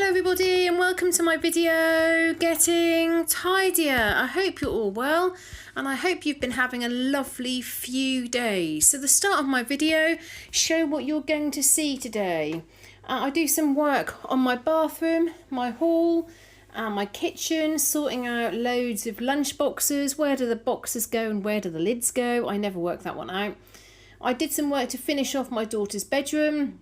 everybody and welcome to my video, Getting Tidier. I hope you're all well and I hope you've been having a lovely few days. So the start of my video, show what you're going to see today. I do some work on my bathroom, my hall, my kitchen, sorting out loads of lunch boxes. Where do the boxes go and where do the lids go? I never work that one out. I did some work to finish off my daughter's bedroom,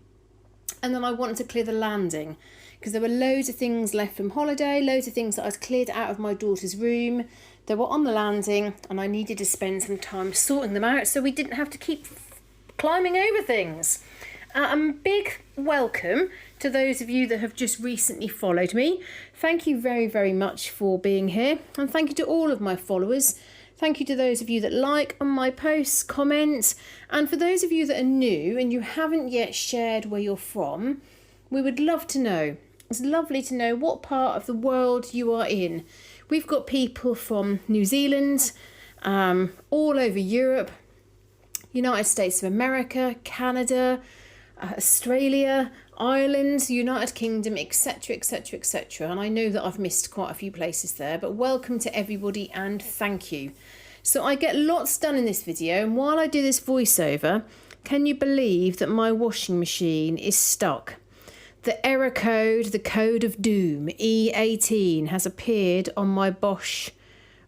and then I wanted to clear the landing because there were loads of things left from holiday, loads of things that I'd cleared out of my daughter's room. They were on the landing and I needed to spend some time sorting them out so we didn't have to keep climbing over things. Big welcome to those of you that have just recently followed me. Thank you very, very much for being here, and thank you to all of my followers. Thank you to those of you that like on my posts, comment, and for those of you that are new and you haven't yet shared where you're from, we would love to know. It's lovely to know what part of the world you are in. We've got people from New Zealand, all over Europe, United States of America, Canada, Australia, Ireland, United Kingdom, etc, etc, etc. And I know that I've missed quite a few places there, but welcome to everybody and thank you. So I get lots done in this video, and while I do this voiceover, can you believe that my washing machine is stuck? The error code, the code of doom, E18, has appeared on my Bosch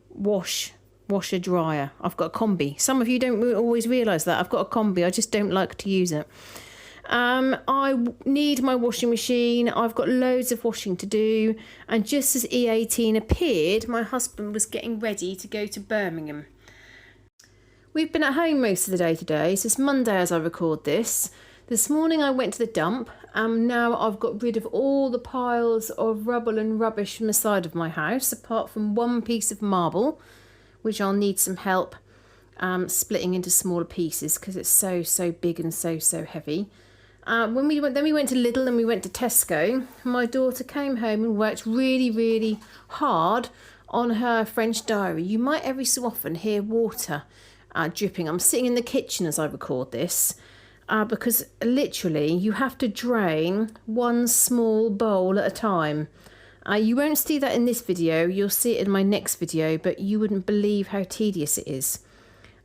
washer dryer. I've got a combi. Some of you don't always realise that. I've got a combi, I just don't like to use it. I need my washing machine. I've got loads of washing to do, and just as E18 appeared, my husband was getting ready to go to Birmingham. We've been at home most of the day today, so it's Monday as I record this. This morning I went to the dump, and now I've got rid of all the piles of rubble and rubbish from the side of my house, apart from one piece of marble, which I'll need some help splitting into smaller pieces because it's so big and so heavy. Then we went to Lidl and we went to Tesco. My daughter came home and worked really hard on her French diary. You might every so often hear water dripping. I'm sitting in the kitchen as I record this because literally you have to drain one small bowl at a time. You won't see that in this video, you'll see it in my next video, but you wouldn't believe how tedious it is.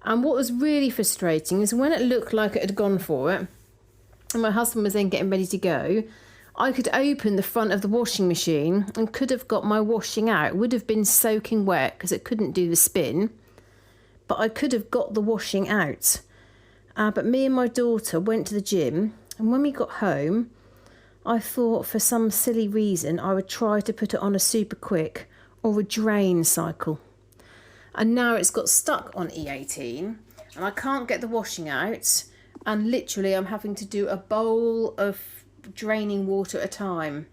And what was really frustrating is when it looked like it had gone for it, and my husband was then getting ready to go, I could open the front of the washing machine and could have got my washing out. It would have been soaking wet because it couldn't do the spin, but I could have got the washing out. But me and my daughter went to the gym, and when we got home, I thought for some silly reason I would try to put it on a super quick or a drain cycle. And now it's got stuck on E18 and I can't get the washing out. And literally I'm having to do a bowl of draining water at a time.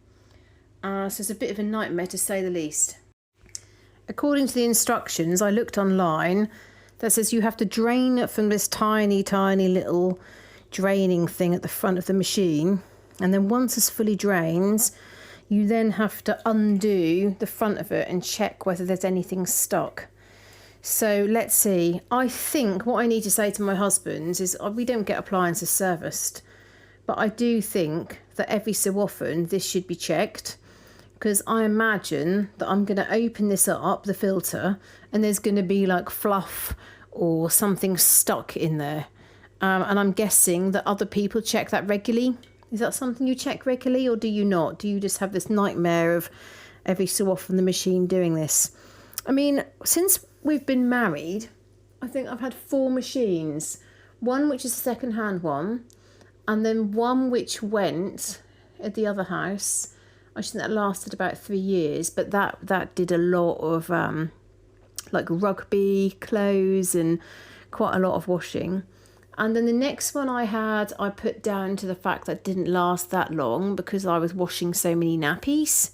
So it's a bit of a nightmare to say the least. According to the instructions I looked online, that says you have to drain from this tiny little draining thing at the front of the machine. And then once it's fully drained, you then have to undo the front of it and check whether there's anything stuck. So let's see. I think what I need to say to my husband is we don't get appliances serviced, but I do think that every so often this should be checked, because I imagine that I'm going to open this up, the filter, and there's going to be like fluff or something stuck in there. And I'm guessing that other people check that regularly. Is that something you check regularly, or do you not? Do you just have this nightmare of every so often the machine doing this? I mean, since we've been married, I think I've had 4 machines. One which is a second-hand one, and then one which went at the other house. I think that lasted about 3 years, but that did a lot of like rugby clothes and quite a lot of washing. And then the next one I had, I put down to the fact that it didn't last that long because I was washing so many nappies.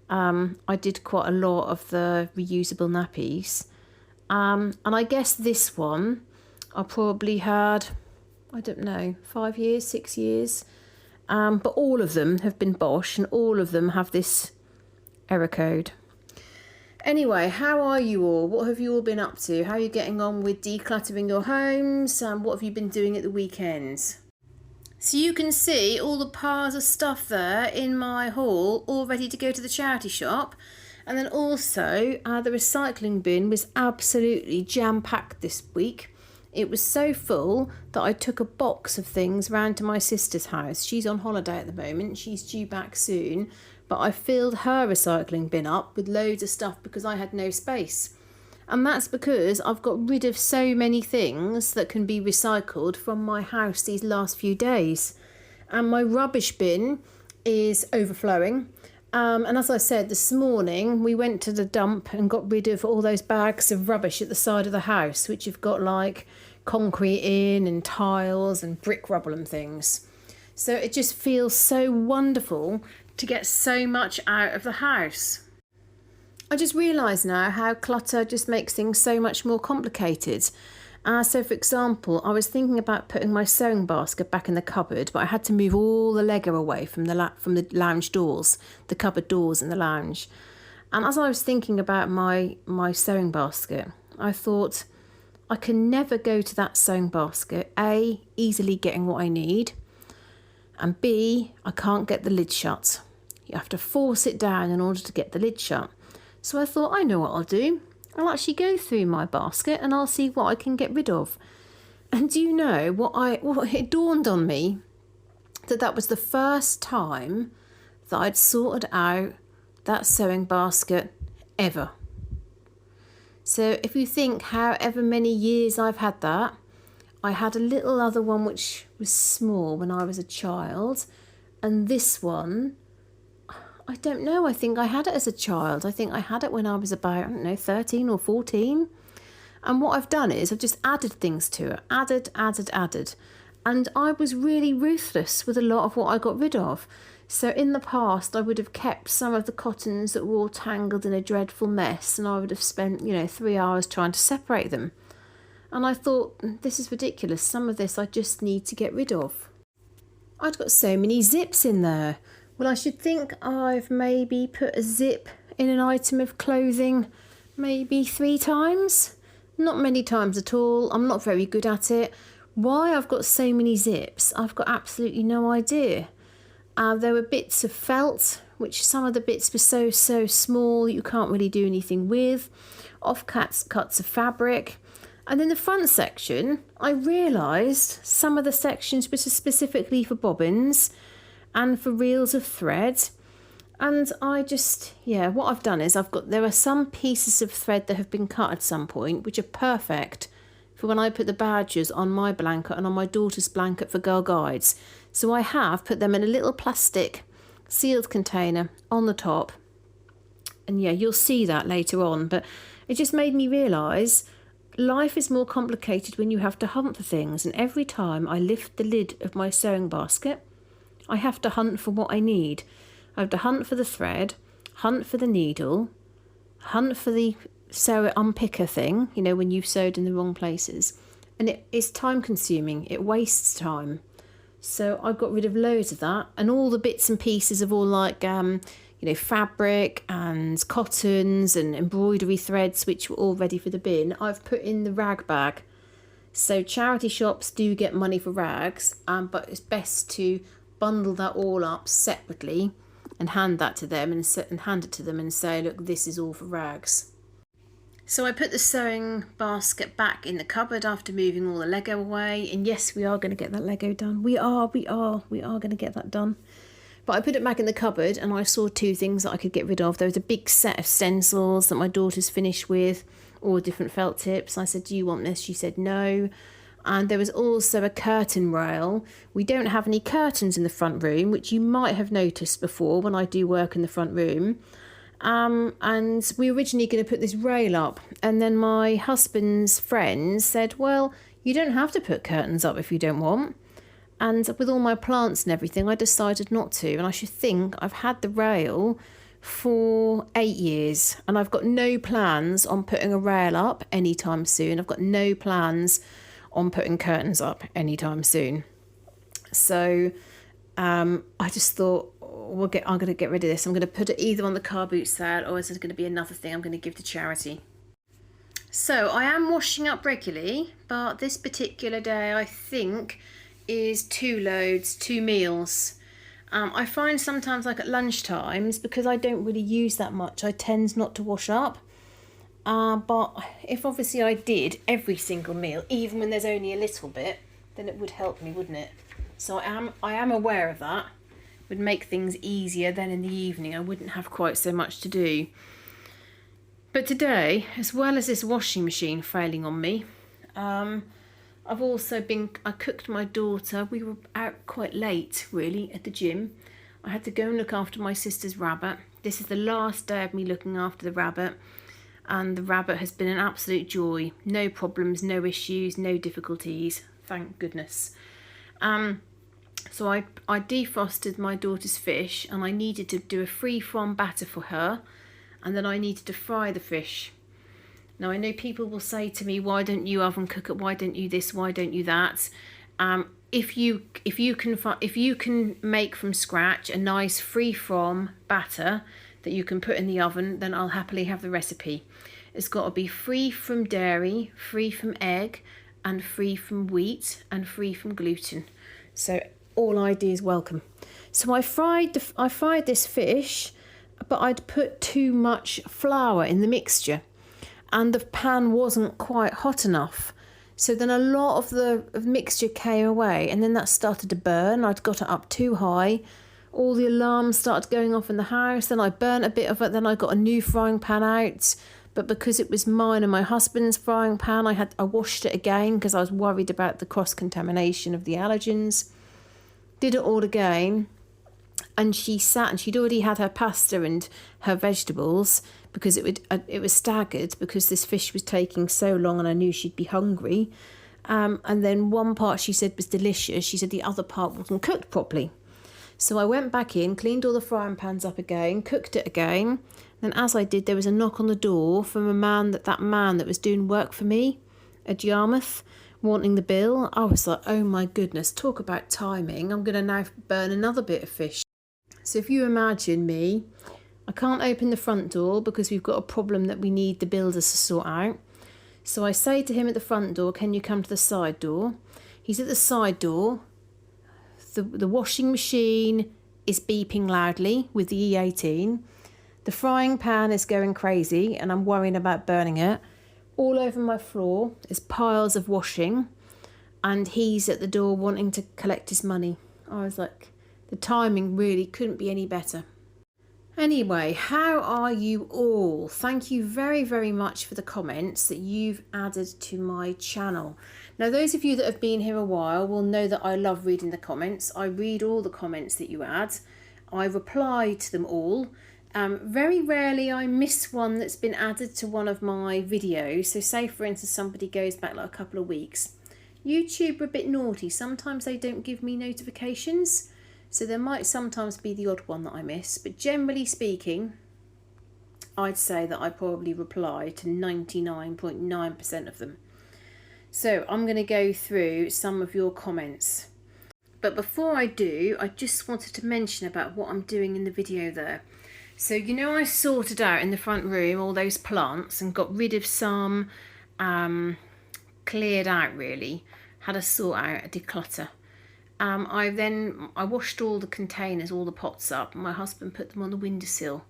I did quite a lot of the reusable nappies. And I guess this one, I probably had, I don't know, 5 years, 6 years. But all of them have been Bosch and all of them have this error code. Anyway, how are you all? What have you all been up to? How are you getting on with decluttering your homes? What have you been doing at the weekends? So you can see all the piles of stuff there in my haul, all ready to go to the charity shop. And then also the recycling bin was absolutely jam-packed this week. It was so full that I took a box of things round to my sister's house. She's on holiday at the moment. She's due back soon. But I filled her recycling bin up with loads of stuff because I had no space. And that's because I've got rid of so many things that can be recycled from my house these last few days. And my rubbish bin is overflowing. And as I said, this morning we went to the dump and got rid of all those bags of rubbish at the side of the house, which have got like concrete in and tiles and brick rubble and things. So it just feels so wonderful to get so much out of the house. I just realise now how clutter just makes things so much more complicated. So for example, I was thinking about putting my sewing basket back in the cupboard, but I had to move all the Lego away from the lounge doors, the cupboard doors in the lounge. And as I was thinking about my sewing basket, I thought I can never go to that sewing basket, A, easily getting what I need, and B, I can't get the lid shut. You have to force it down in order to get the lid shut. So I thought, I know what I'll do. I'll actually go through my basket and I'll see what I can get rid of. And do you know what it dawned on me that was the first time that I'd sorted out that sewing basket ever. So if you think however many years I've had that, I had a little other one which was small when I was a child, and this one, I don't know, I think I had it as a child. I think I had it when I was about, 13 or 14. And what I've done is I've just added things to it. Added. And I was really ruthless with a lot of what I got rid of. So in the past, I would have kept some of the cottons that were all tangled in a dreadful mess, and I would have spent, 3 hours trying to separate them. And I thought, this is ridiculous. Some of this I just need to get rid of. I'd got so many zips in there. Well, I should think I've maybe put a zip in an item of clothing maybe 3 times. Not many times at all. I'm not very good at it. Why I've got so many zips, I've got absolutely no idea. There were bits of felt, which some of the bits were so small you can't really do anything with. Cuts of fabric. And in the front section, I realised some of the sections were specifically for bobbins and for reels of thread. And I just, what I've done is there are some pieces of thread that have been cut at some point, which are perfect for when I put the badges on my blanket and on my daughter's blanket for Girl Guides. So I have put them in a little plastic sealed container on the top. And you'll see that later on. But it just made me realise life is more complicated when you have to hunt for things. And every time I lift the lid of my sewing basket, I have to hunt for what I need. I have to hunt for the thread, hunt for the needle, hunt for the sew unpicker thing, when you've sewed in the wrong places. And it is time consuming. It wastes time. So I got rid of loads of that, and all the bits and pieces of all like, fabric and cottons and embroidery threads, which were all ready for the bin, I've put in the rag bag. So charity shops do get money for rags, but it's best to bundle that all up separately and hand that to them and hand it to them and say, look, this is all for rags. So I put the sewing basket back in the cupboard after moving all the Lego away. And yes, we are going to get that Lego done. We are going to get that done. But I put it back in the cupboard and I saw 2 things that I could get rid of. There was a big set of stencils that my daughter's finished with, all different felt tips. I said, do you want this? She said no. And there was also a curtain rail. We don't have any curtains in the front room, which you might have noticed before when I do work in the front room. And we were originally going to put this rail up, and then my husband's friends said, well, you don't have to put curtains up if you don't want. And with all my plants and everything, I decided not to. And I should think I've had the rail for 8 years, and I've got no plans on putting a rail up anytime soon. I've got no plans on putting curtains up anytime soon. So I just thought, I'm going to get rid of this. I'm going to put it either on the car boot sale, or is it going to be another thing I'm going to give to charity. So I am washing up regularly, but this particular day I think is 2 loads, 2 meals. I find sometimes like at lunch times, because I don't really use that much, I tend not to wash up. But if obviously I did every single meal, even when there's only a little bit, then it would help me, wouldn't it? So I am aware of that. It would make things easier then in the evening. I wouldn't have quite so much to do. But today, as well as this washing machine failing on me, I've also I cooked my daughter. We were out quite late, really, at the gym. I had to go and look after my sister's rabbit. This is the last day of me looking after the rabbit. And the rabbit has been an absolute joy. No problems, no issues, no difficulties. Thank goodness. So I defrosted my daughter's fish, and I needed to do a free-from batter for her. And then I needed to fry the fish. Now I know people will say to me, why don't you oven cook it? Why don't you this? Why don't you that? If you can make from scratch a nice free-from batter that you can put in the oven, then I'll happily have the recipe. It's got to be free from dairy, free from egg, and free from wheat, and free from gluten. So all ideas welcome. So I fried this fish, but I'd put too much flour in the mixture, and the pan wasn't quite hot enough. So then a lot of the mixture came away, and then that started to burn. I'd got it up too high. All the alarms started going off in the house. Then I burnt a bit of it. Then I got a new frying pan out. But because it was mine and my husband's frying pan, I washed it again because I was worried about the cross-contamination of the allergens. Did it all again. And she sat, and she'd already had her pasta and her vegetables because it was staggered because this fish was taking so long, and I knew she'd be hungry. And then one part she said was delicious. She said the other part wasn't cooked properly. So I went back in, cleaned all the frying pans up again, cooked it again. Then as I did, there was a knock on the door from a man that was doing work for me at Yarmouth, wanting the bill. I was like, oh my goodness, talk about timing. I'm going to now burn another bit of fish. So if you imagine me, I can't open the front door because we've got a problem that we need the builders to sort out. So I say to him at the front door, can you come to the side door? He's at the side door. The washing machine is beeping loudly with the E18. The frying pan is going crazy, and I'm worrying about burning it. All over my floor is piles of washing, and he's at the door wanting to collect his money. I was like, the timing really couldn't be any better. Anyway, how are you all? Thank you very, very much for the comments that you've added to my channel. Now, those of you that have been here a while will know that I love reading the comments. I read all the comments that you add. I reply to them all. Very rarely I miss one that's been added to one of my videos. So say, for instance, somebody goes back like a couple of weeks. YouTube are a bit naughty. Sometimes they don't give me notifications. So there might sometimes be the odd one that I miss, but generally speaking, I'd say that I probably reply to 99.9% of them. So I'm going to go through some of your comments. But before I do, I just wanted to mention about what I'm doing in the video there. So, you know, I sorted out in the front room all those plants and got rid of some, cleared out really, had a sort out, a declutter. I washed all the containers, all the pots up, and my husband put them on the windowsill.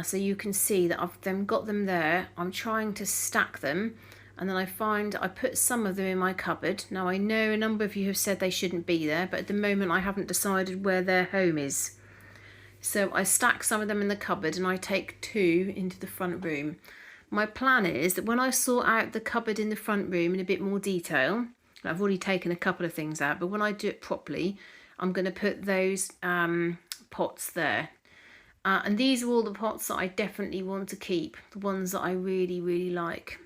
So you can see that I've then got them there. I'm trying to stack them, and then I put some of them in my cupboard. Now I know a number of you have said they shouldn't be there, but at the moment I haven't decided where their home is. So I stack some of them in the cupboard, and I take 2 into the front room. My plan is that when I sort out the cupboard in the front room in a bit more detail, I've already taken a couple of things out, but when I do it properly, I'm going to put those pots there. And these are all the pots that I definitely want to keep, the ones that I really, really like.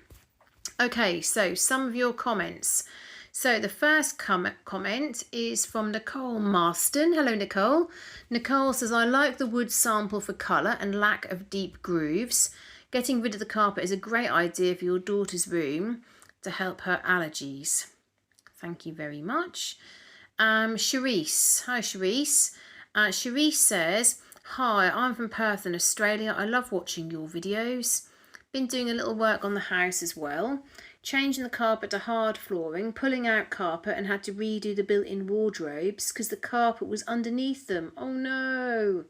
Okay, so some of your comments. So the first comment is from Nicole Marston. Hello, Nicole. Nicole says, I like the wood sample for colour and lack of deep grooves. Getting rid of the carpet is a great idea for your daughter's room to help her allergies. Thank you very much. Charisse. Hi, Charisse. Charisse says, hi, I'm from Perth in Australia. I love watching your videos. Been doing a little work on the house as well. changing the carpet to hard flooring, pulling out carpet and had to redo the built-in wardrobes because the carpet was underneath them. Oh no.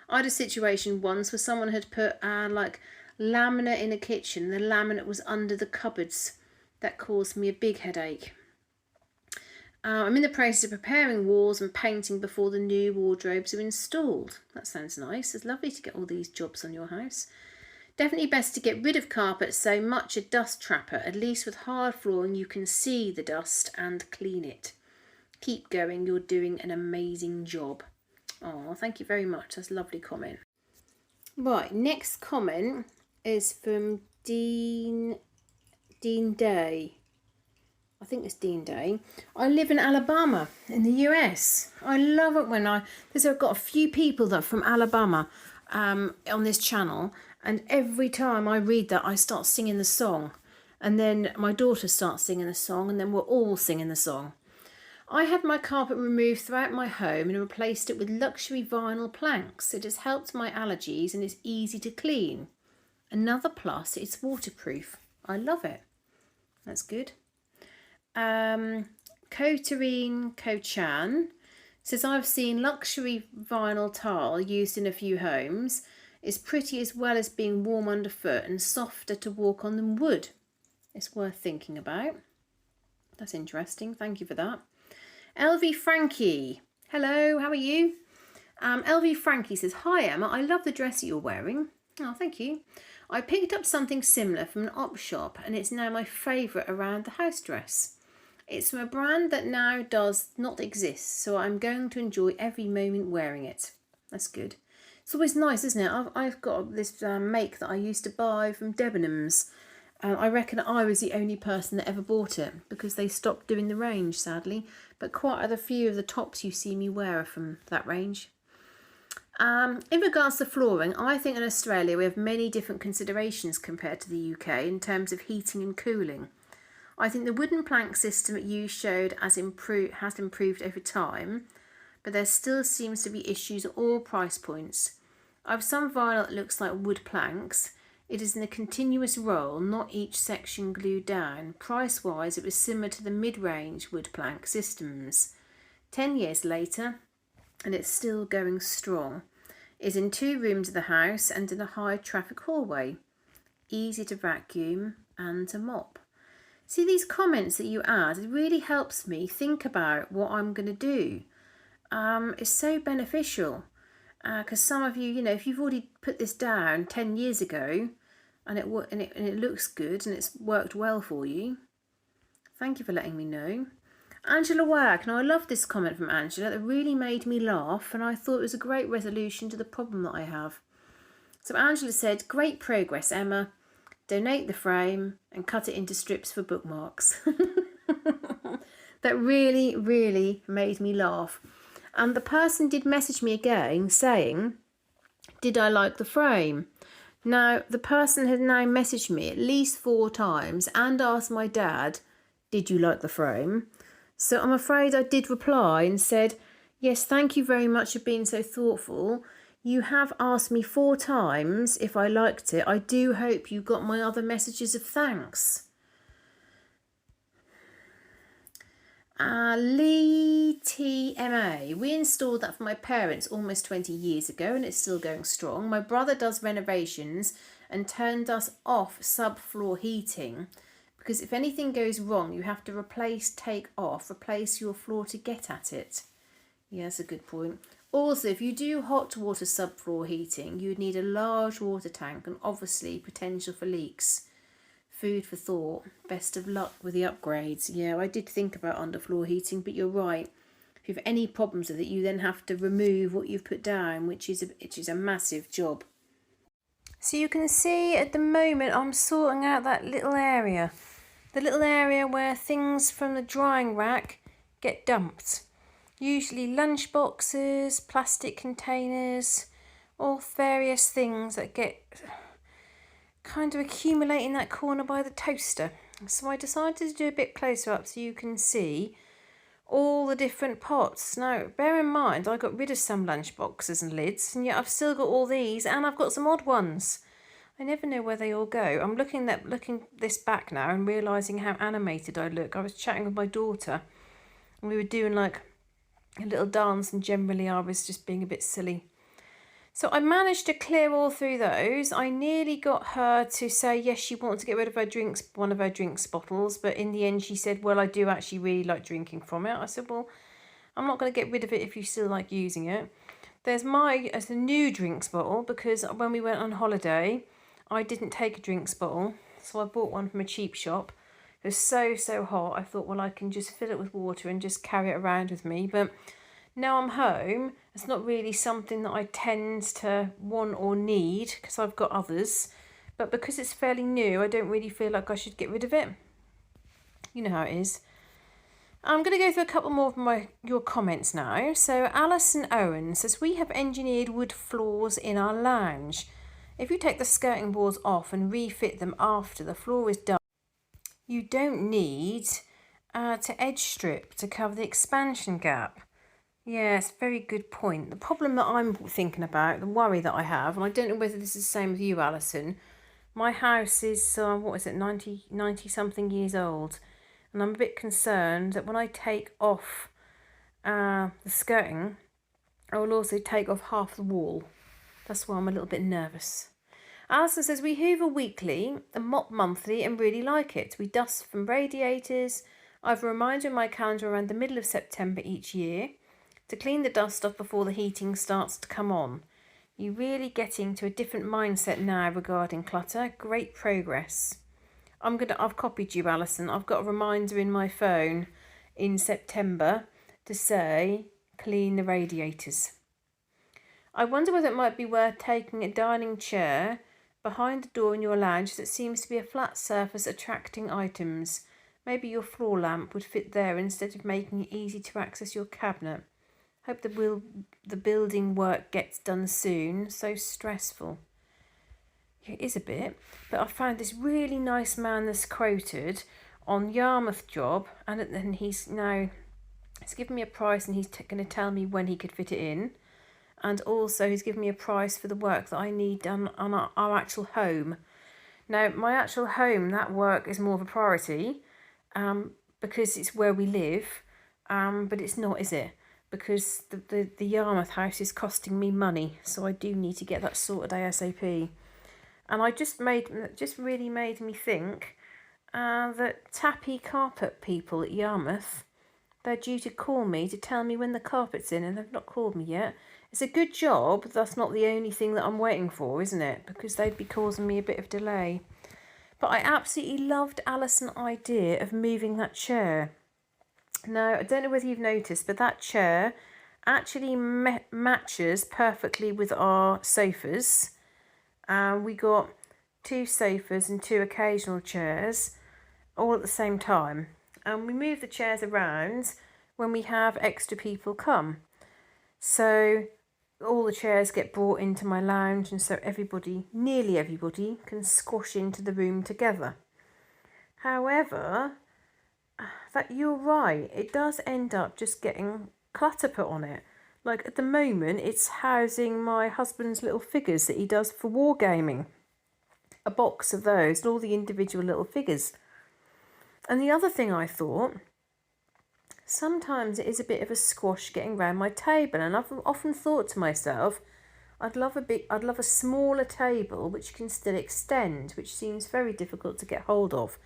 I had a situation once where someone had put like laminate in a kitchen and the laminate was under the cupboards. That caused me a big headache. I'm in the process of preparing walls and painting before the new wardrobes are installed. That sounds nice. It's lovely to get all these jobs on your house. Definitely best to get rid of carpet so much a dust trapper. At least with hard flooring you can see the dust and clean it. Keep going, you're doing an amazing job. Oh, thank you very much. That's a lovely comment. Right, next comment is from Dean Day. I think it's Dean Day. I live in Alabama in the US. I love it when I've got a few people that are from Alabama on this channel, and every time I read that I start singing the song, and then my daughter starts singing the song, and then we're all singing the song. I had my carpet removed throughout my home and replaced it with luxury vinyl planks. It has helped my allergies and is easy to clean. Another plus, it's waterproof. I love it. That's good. Kotarine Kochan says, I've seen luxury vinyl tile used in a few homes. It's pretty as well as being warm underfoot and softer to walk on than wood. It's worth thinking about. That's interesting. Thank you for that. LV Frankie. Hello, how are you? LV Frankie says, hi Emma, I love the dress that you're wearing. Oh, thank you. I picked up something similar from an op shop and it's now my favourite around the house dress. It's from a brand that now does not exist, so I'm going to enjoy every moment wearing it. That's good. It's always nice, isn't it? I've got this make that I used to buy from Debenhams. I reckon I was the only person that ever bought it because they stopped doing the range, sadly. But quite a few of the tops you see me wear are from that range. In regards to flooring, I think in Australia we have many different considerations compared to the UK in terms of heating and cooling. I think the wooden plank system that you showed has improved over time, but there still seems to be issues at all price points. I have some vinyl that looks like wood planks. It is in a continuous roll, not each section glued down. Price-wise, it was similar to the mid-range wood plank systems. 10 years later, and it's still going strong. It's in 2 rooms of the house and in a high traffic hallway. Easy to vacuum and to mop. See, these comments that you add, it really helps me think about what I'm going to do. It's so beneficial because some of you, if you've already put this down 10 years ago and it looks good and it's worked well for you, thank you for letting me know. Angela Wag, now I love this comment from Angela. That really made me laugh and I thought it was a great resolution to the problem that I have. So Angela said, great progress, Emma. Donate the frame and cut it into strips for bookmarks. That really, really made me laugh. And the person did message me again saying, did I like the frame? Now, the person had now messaged me at least 4 times and asked my dad, did you like the frame? So I'm afraid I did reply and said, yes, thank you very much for being so thoughtful. You have asked me 4 times if I liked it. I do hope you got my other messages of thanks. Lee TMA. We installed that for my parents almost 20 years ago and it's still going strong. My brother does renovations and turned us off subfloor heating because if anything goes wrong, you have to replace your floor to get at it. Yeah, that's a good point. Also, if you do hot water subfloor heating, you would need a large water tank and obviously potential for leaks. Food for thought. Best of luck with the upgrades. Yeah, I did think about underfloor heating, but you're right. If you have any problems with it, you then have to remove what you've put down, which is a massive job. So you can see at the moment I'm sorting out that little area. The little area where things from the drying rack get dumped. Usually lunch boxes, plastic containers, all various things that get kind of accumulate in that corner by the toaster. So I decided to do a bit closer up so you can see all the different pots. Now, bear in mind, I got rid of some lunch boxes and lids, and yet I've still got all these, and I've got some odd ones. I never know where they all go. I'm looking this back now and realising how animated I look. I was chatting with my daughter and we were doing like a little dance, and generally I was just being a bit silly. So I managed to clear all through those. I nearly got her to say yes, she wanted to get rid of one of her drinks bottles, but in the end she said, well, I do actually really like drinking from it. I said, well, I'm not going to get rid of it if you still like using it. There's a new drinks bottle, because when we went on holiday, I didn't take a drinks bottle, so I bought one from a cheap shop. It was so hot, I thought, well, I can just fill it with water and just carry it around with me. But now I'm home, it's not really something that I tend to want or need, because I've got others. But because it's fairly new, I don't really feel like I should get rid of it. You know how it is. I'm going to go through a couple more of your comments now. So Alison Owen says, we have engineered wood floors in our lounge. If you take the skirting boards off and refit them after the floor is done, you don't need to edge strip to cover the expansion gap. Yes, very good point. The problem that I'm thinking about, the worry that I have, and I don't know whether this is the same with you, Alison. My house is, 90 something years old. And I'm a bit concerned that when I take off the skirting, I will also take off half the wall. That's why I'm a little bit nervous. Alison says, we hoover weekly and mop monthly and really like it. We dust from radiators. I have a reminder in my calendar around the middle of September each year to clean the dust off before the heating starts to come on. You're really getting to a different mindset now regarding clutter. Great progress. I've copied you, Alison. I've got a reminder in my phone in September to say clean the radiators. I wonder whether it might be worth taking a dining chair behind the door in your lounge that seems to be a flat surface attracting items. Maybe your floor lamp would fit there instead of making it easy to access your cabinet. Hope the building work gets done soon. So stressful. It is a bit, but I found this really nice man that's quoted on Yarmouth job, and then he's given me a price, and he's going to tell me when he could fit it in, and also he's given me a price for the work that I need done on our actual home. Now, my actual home, that work is more of a priority, because it's where we live, but it's not, is it? Because the Yarmouth house is costing me money, so I do need to get that sorted ASAP. And I just really made me think that tappy carpet people at Yarmouth, they're due to call me to tell me when the carpet's in, and they've not called me yet. It's a good job, but that's not the only thing that I'm waiting for, isn't it? Because they'd be causing me a bit of delay. But I absolutely loved Alison's idea of moving that chair. Now, I don't know whether you've noticed, but that chair actually matches perfectly with our sofas. We got 2 sofas and 2 occasional chairs all at the same time. And we move the chairs around when we have extra people come. So all the chairs get brought into my lounge, and so nearly everybody, can squash into the room together. However, that you're right, it does end up just getting clutter put on it. Like at the moment, it's housing my husband's little figures that he does for wargaming. A box of those, and all the individual little figures. And the other thing I thought, sometimes it is a bit of a squash getting round my table, and I've often thought to myself, I'd love a smaller table which can still extend, which seems very difficult to get hold of.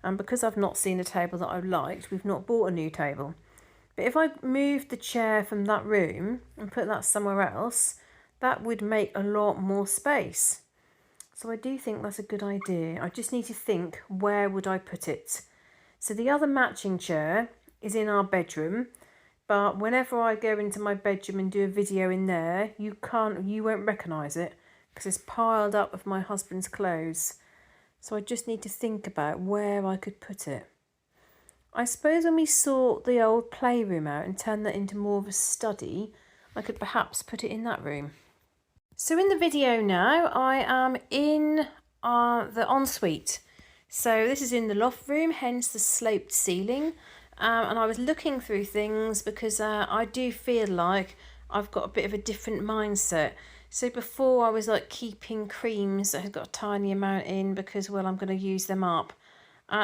And because I've not seen a table that I liked, we've not bought a new table. But if I moved the chair from that room and put that somewhere else, that would make a lot more space. So I do think that's a good idea. I just need to think, where would I put it? So the other matching chair is in our bedroom, but whenever I go into my bedroom and do a video in there, you won't recognise it because it's piled up with my husband's clothes. So I just need to think about where I could put it. I suppose when we sort the old playroom out and turn that into more of a study, I could perhaps put it in that room. So in the video now, I am in the ensuite. So this is in the loft room, hence the sloped ceiling. And I was looking through things because I do feel like I've got a bit of a different mindset. So before I was like keeping creams that had got a tiny amount in because, well, I'm going to use them up.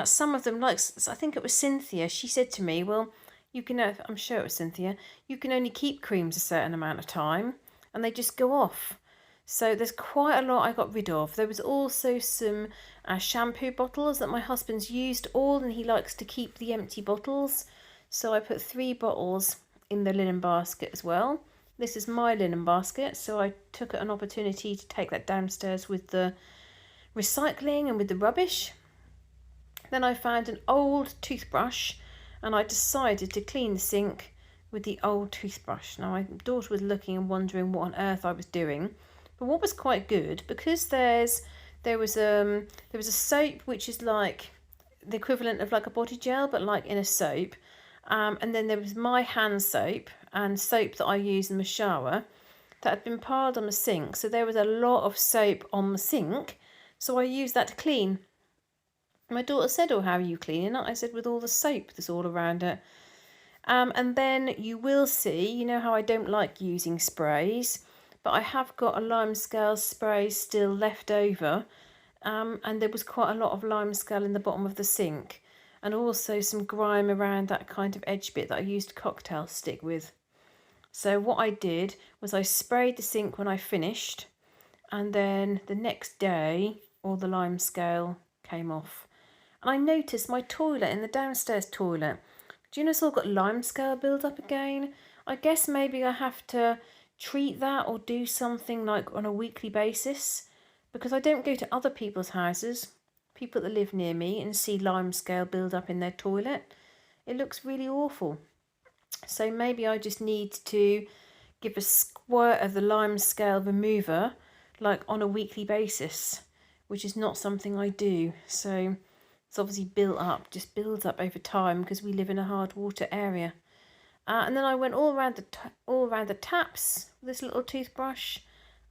Some of them, like I think it was Cynthia, she said to me, well, you can, I'm sure it was Cynthia, you can only keep creams a certain amount of time and they just go off. So there's quite a lot I got rid of. There was also some shampoo bottles that my husband's used all, and he likes to keep the empty bottles. So I put 3 bottles in the linen basket as well. This is my linen basket, so I took an opportunity to take that downstairs with the recycling and with the rubbish. Then I found an old toothbrush and I decided to clean the sink with the old toothbrush. Now my daughter was looking and wondering what on earth I was doing. But what was quite good, because there was a soap which is like the equivalent of like a body gel, but like in a soap. And then there was my hand soap and soap that I use in the shower that had been piled on the sink. So there was a lot of soap on the sink. So I used that to clean. My daughter said, oh, how are you cleaning it? I said, with all the soap that's all around it. And then you will see, you know how I don't like using sprays, but I have got a limescale spray still left over. And there was quite a lot of limescale in the bottom of the sink. And also some grime around that kind of edge bit that I used cocktail stick with. So what I did was I sprayed the sink when I finished. And then the next day, all the limescale came off. And I noticed my toilet, in the downstairs toilet, do you know it's all got limescale build up again? I guess maybe I have to treat that or do something like on a weekly basis, because I don't go to other people's houses, people that live near me, and see limescale build up in their toilet. It looks really awful. So maybe I just need to give a squirt of the limescale remover like on a weekly basis, which is not something I do. So it's obviously built up, just builds up over time because we live in a hard water area. And then I went all around the taps with this little toothbrush.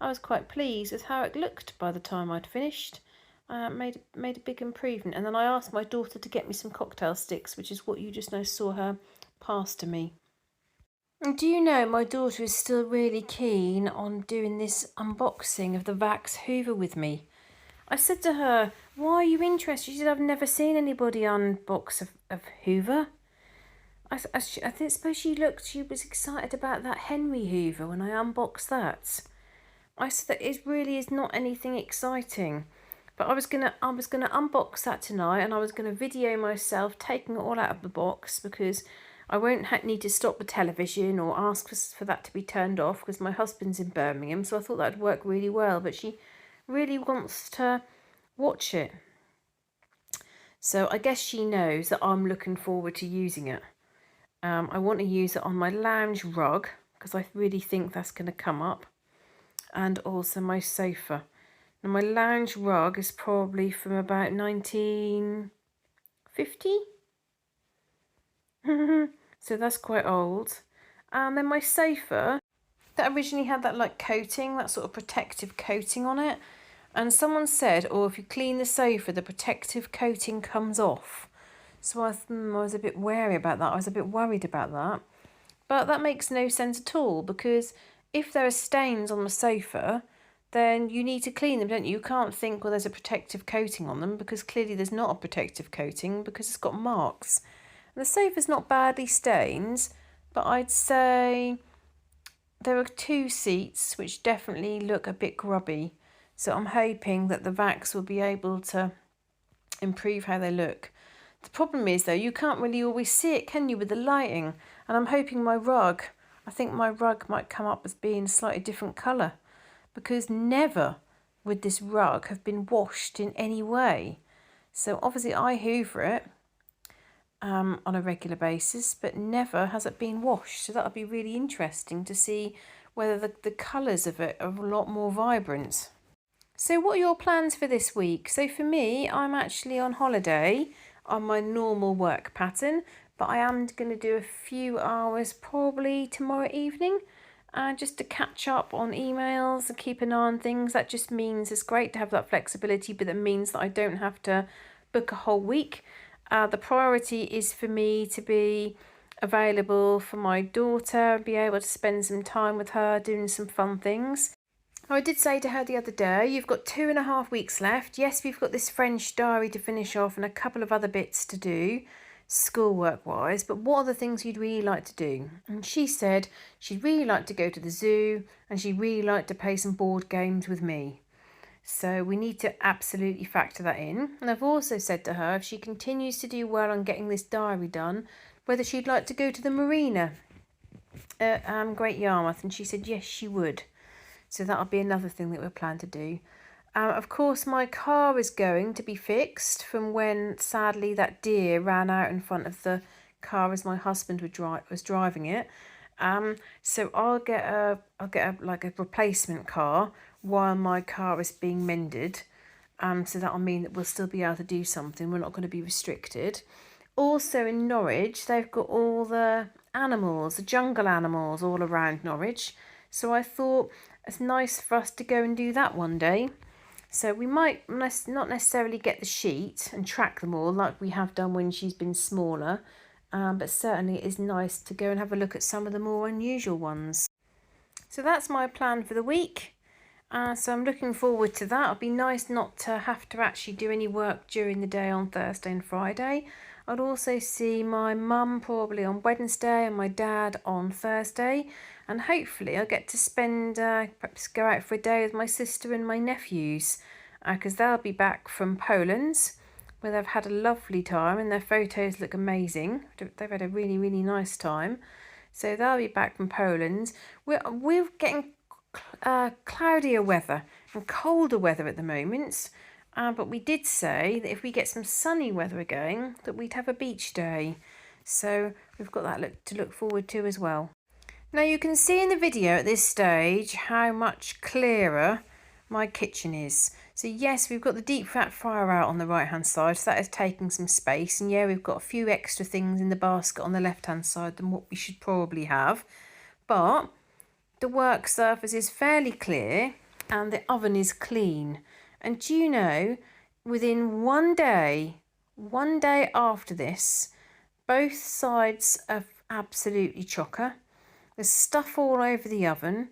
I was quite pleased with how it looked by the time I'd finished. Made a big improvement. And then I asked my daughter to get me some cocktail sticks, which is what you just now saw her pass to me. And do you know, my daughter is still really keen on doing this unboxing of the Vax Hoover with me. I said to her, why are you interested? She said, I've never seen anybody unbox of Hoover. I suppose she was excited about that Henry Hoover when I unboxed that. I said that it really is not anything exciting. But I was gonna unbox that tonight, and I was gonna video myself taking it all out of the box, because I won't need to stop the television or ask for that to be turned off, because my husband's in Birmingham, so I thought that'd work really well. But she really wants to watch it. So I guess she knows that I'm looking forward to using it. I want to use it on my lounge rug, because I really think that's going to come up. And also my sofa. Now my lounge rug is probably from about 1950. So that's quite old. And then my sofa, that originally had that like coating, that sort of protective coating on it. And someone said, oh, if you clean the sofa, the protective coating comes off. So I was a bit wary about that. I was a bit worried about that. But that makes no sense at all, because if there are stains on the sofa, then you need to clean them, don't you? You can't think, well, there's a protective coating on them, because clearly there's not a protective coating, because it's got marks. And the sofa's not badly stained, but I'd say there are 2 seats which definitely look a bit grubby. So I'm hoping that the Vax will be able to improve how they look. The problem is, though, you can't really always see it, can you, with the lighting? And I'm hoping my rug, I think my rug might come up as being a slightly different colour, because never would this rug have been washed in any way. So obviously I hoover it on a regular basis, but never has it been washed. So that'll be really interesting to see whether the colours of it are a lot more vibrant. So what are your plans for this week? So for me, I'm actually on holiday on my normal work pattern, but I am going to do a few hours probably tomorrow evening, just to catch up on emails and keep an eye on things. That just means it's great to have that flexibility, but it means that I don't have to book a whole week. The priority is for me to be available for my daughter, be able to spend some time with her doing some fun things. I did say to her the other day, you've got 2.5 weeks left. Yes, we've got this French diary to finish off and a couple of other bits to do, schoolwork wise, but what are the things you'd really like to do? And she said she'd really like to go to the zoo and she'd really like to play some board games with me. So we need to absolutely factor that in. And I've also said to her, if she continues to do well on getting this diary done, whether she'd like to go to the marina at Great Yarmouth. And she said yes, she would. So that'll be another thing that we're planning to do. Of course, my car is going to be fixed from when, sadly, that deer ran out in front of the car as my husband was driving it. So I'll get a replacement car while my car is being mended. So that'll mean that we'll still be able to do something. We're not going to be restricted. Also in Norwich, they've got all the animals, the jungle animals all around Norwich. So I thought it's nice for us to go and do that one day. So we might not necessarily get the sheet and track them all like we have done when she's been smaller. But certainly it is nice to go and have a look at some of the more unusual ones. So that's my plan for the week. So I'm looking forward to that. It'll be nice not to have to actually do any work during the day on Thursday and Friday. I'd also see my mum probably on Wednesday and my dad on Thursday. And hopefully I'll get to spend, perhaps go out for a day with my sister and my nephews. Because they'll be back from Poland, where they've had a lovely time and their photos look amazing. They've had a really, really nice time. So they'll be back from Poland. We're getting cloudier weather and colder weather at the moment. But we did say that if we get some sunny weather again, that we'd have a beach day. So we've got that to look forward to as well. Now you can see in the video at this stage how much clearer my kitchen is. So yes, we've got the deep fat fryer out on the right hand side, so that is taking some space. And yeah, we've got a few extra things in the basket on the left hand side than what we should probably have. But the work surface is fairly clear and the oven is clean. And do you know, within one day after this, both sides are absolutely chocker. There's stuff all over the oven.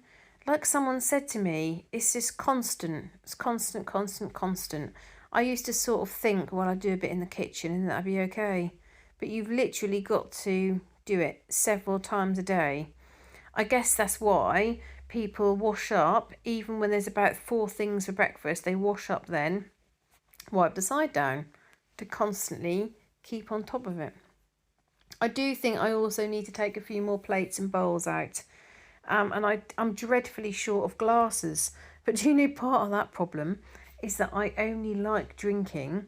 Like someone said to me, it's just constant. It's constant, constant, constant. I used to sort of think, well, I'll do a bit in the kitchen and that'll be okay. But you've literally got to do it several times a day. I guess that's why people wash up, even when there's about 4 things for breakfast, they wash up then, wipe the side down to constantly keep on top of it. I do think I also need to take a few more plates and bowls out. And I'm dreadfully short of glasses. But do you know, part of that problem is that I only like drinking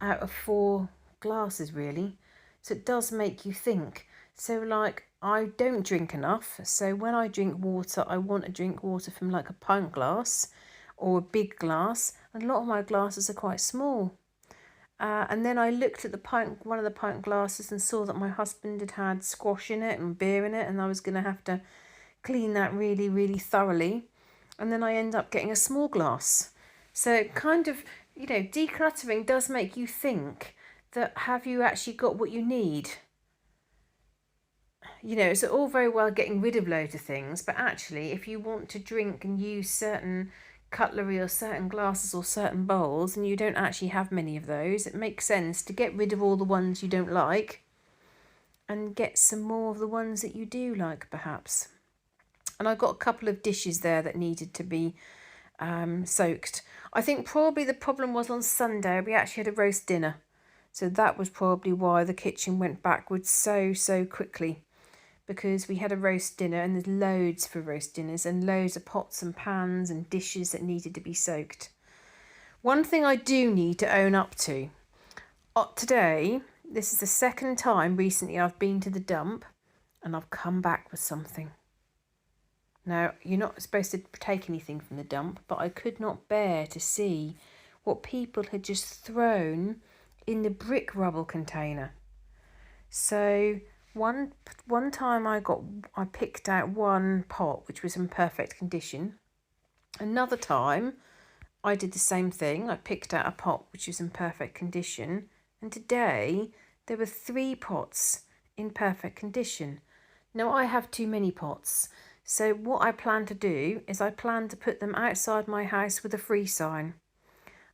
out of 4 glasses, really. So it does make you think. So like, I don't drink enough. So when I drink water, I want to drink water from like a pint glass or a big glass. And a lot of my glasses are quite small. And then I looked at one of the pint glasses and saw that my husband had had squash in it and beer in it. And I was going to have to clean that really, really thoroughly. And then I end up getting a small glass. So kind of, you know, decluttering does make you think that have you actually got what you need? You know, it's all very well getting rid of loads of things, but actually if you want to drink and use certain cutlery or certain glasses or certain bowls and you don't actually have many of those, it makes sense to get rid of all the ones you don't like and get some more of the ones that you do like, perhaps. And I got a couple of dishes there that needed to be soaked. I think probably the problem was on Sunday we actually had a roast dinner. So that was probably why the kitchen went backwards so quickly. Because we had a roast dinner and there's loads for roast dinners and loads of pots and pans and dishes that needed to be soaked. One thing I do need to own up to. Today, this is the second time recently I've been to the dump and I've come back with something. Now, you're not supposed to take anything from the dump, but I could not bear to see what people had just thrown in the brick rubble container. So one time I picked out one pot which was in perfect condition. Another time I did the same thing. I picked out a pot which was in perfect condition. And today there were 3 pots in perfect condition. Now I have too many pots. So what I plan to do is I plan to put them outside my house with a free sign,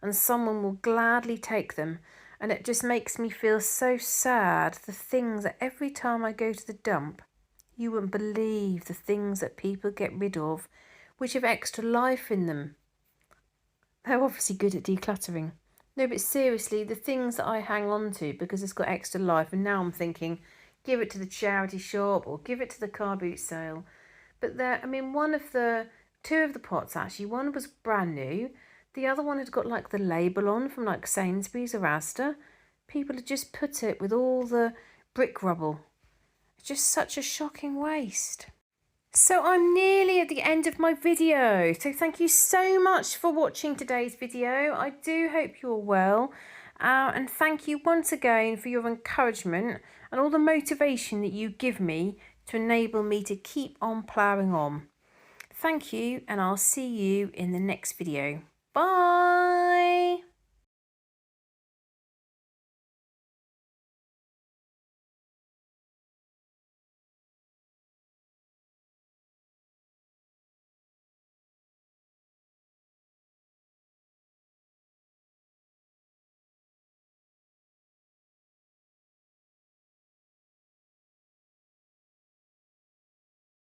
and someone will gladly take them. And it just makes me feel so sad, the things that every time I go to the dump, you wouldn't believe the things that people get rid of which have extra life in them. They're obviously good at decluttering. No, but seriously, the things that I hang on to because it's got extra life, and now I'm thinking, give it to the charity shop or give it to the car boot sale. But two of the pots actually, one was brand new. The other one had got like the label on from like Sainsbury's or Asda. People had just put it with all the brick rubble. It's just such a shocking waste. So I'm nearly at the end of my video. So thank you so much for watching today's video. I do hope you're well. And thank you once again for your encouragement and all the motivation that you give me to enable me to keep on ploughing on. Thank you, and I'll see you in the next video. Bye.